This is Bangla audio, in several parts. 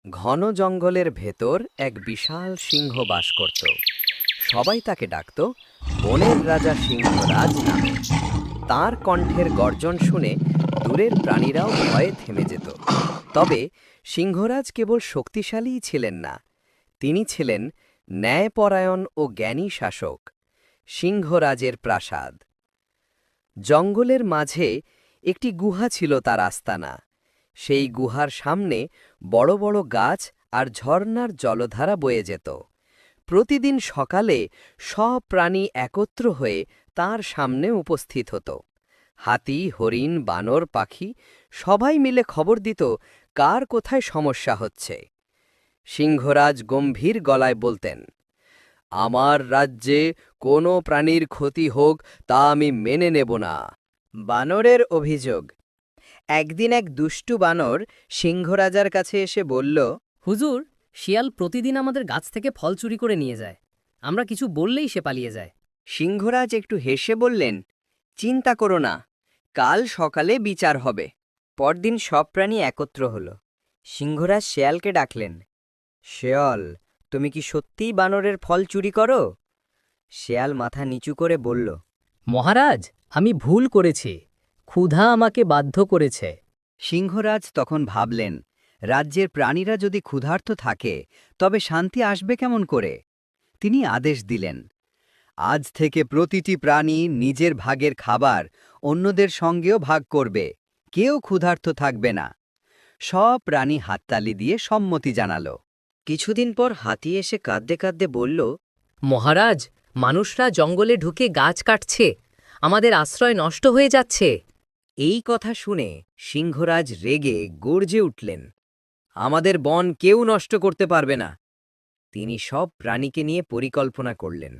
ঘন জঙ্গলের ভেতর এক বিশাল সিংহ বাস করত। সবাই তাকে ডাকত বনের রাজা সিংহরাজ নামে। তার কণ্ঠের গর্জন শুনে দূরের প্রাণীরাও ভয়ে থেমে যেত। তবে সিংহরাজ কেবল শক্তিশালীই ছিলেন না, তিনি ছিলেন ন্যায়পরায়ণ ও জ্ঞানী শাসক। সিংহরাজের প্রাসাদ। জঙ্গলের মাঝে একটি গুহা ছিল তার আস্তানা। সেই গুহার সামনে বড় বড় গাছ আর ঝর্ণার জলধারা বয়ে যেত। প্রতিদিন সকালে সব প্রাণী একত্র হয়ে তার সামনে উপস্থিত হতো। হাতি, হরিণ, বানর, পাখি সবাই মিলে খবর দিত কার কোথায় সমস্যা হচ্ছে। সিংহরাজ গম্ভীর গলায় বলতেন, আমার রাজ্যে কোনো প্রাণীর ক্ষতি হোক তা আমি মেনে নেব না। বানরের অভিযোগ। একদিন এক দুষ্টু বানর সিংহরাজার কাছে এসে বলল, হুজুর, শিয়াল প্রতিদিন আমাদের গাছ থেকে ফল চুরি করে নিয়ে যায়। আমরা কিছু বললেই সে পালিয়ে যায়। সিংহরাজ একটু হেসে বললেন, চিন্তা করো না, কাল সকালে বিচার হবে। পরদিন সব প্রাণী একত্র হল। সিংহরাজ শেয়ালকে ডাকলেন, শেয়াল, তুমি কি সত্যিই বানরের ফল চুরি করো? শেয়াল মাথা নিচু করে বলল, মহারাজ, আমি ভুল করেছি। ক্ষুধা আমাকে বাধ্য করেছে। সিংহরাজ তখন ভাবলেন, রাজ্যের প্রাণীরা যদি ক্ষুধার্ত থাকে তবে শান্তি আসবে কেমন করে? তিনি আদেশ দিলেন, আজ থেকে প্রতিটি প্রাণী নিজের ভাগের খাবার অন্যদের সঙ্গেও ভাগ করবে, কেউ ক্ষুধার্ত থাকবে না। সব প্রাণী হাততালি দিয়ে সম্মতি জানালো। কিছুদিন পর হাতি এসে কাঁদতে কাঁদতে বলল, মহারাজ, মানুষরা জঙ্গলে ঢুকে গাছ কাটছে, আমাদের আশ্রয় নষ্ট হয়ে যাচ্ছে। এই কথা শুনে সিংহরাজ রেগে গর্জে উঠলেন, আমাদের বন কেউ নষ্ট করতে পারবে না। তিনি সব প্রাণীকে নিয়ে পরিকল্পনা করলেন।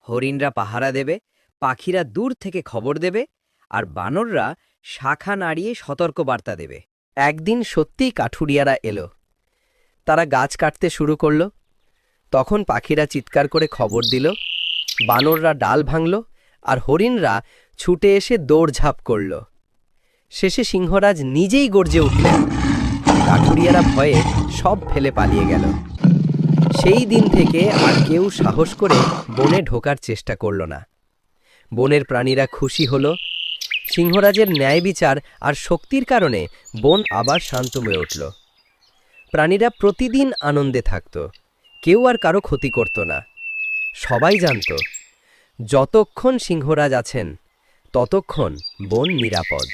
হরিণরা পাহারা দেবে, পাখিরা দূর থেকে খবর দেবে, আর বানররা শাখা নাড়িয়ে সতর্কবার্তা দেবে। একদিন সত্যিই কাঠুরিয়ারা এলো। তারা গাছ কাটতে শুরু করল। তখন পাখিরা চিৎকার করে খবর দিল, বানররা ডাল ভাঙল, আর হরিণরা ছুটে এসে দৌড়ঝাঁপ করল। শেষে সিংহরাজ নিজেই গর্জে উঠলেন। কাঠুরিয়ারা ভয়ে সব ফেলে পালিয়ে গেল। সেই দিন থেকে আর কেউ সাহস করে বনে ঢোকার চেষ্টা করল না। বনের প্রাণীরা খুশি হল। সিংহরাজের ন্যায় বিচার আর শক্তির কারণে বন আবার শান্তময় উঠল। প্রাণীরা প্রতিদিন আনন্দে থাকত, কেউ আর কারো ক্ষতি করত না। সবাই জানত, যতক্ষণ সিংহরাজ আছেন ততক্ষণ বন নিরাপদ।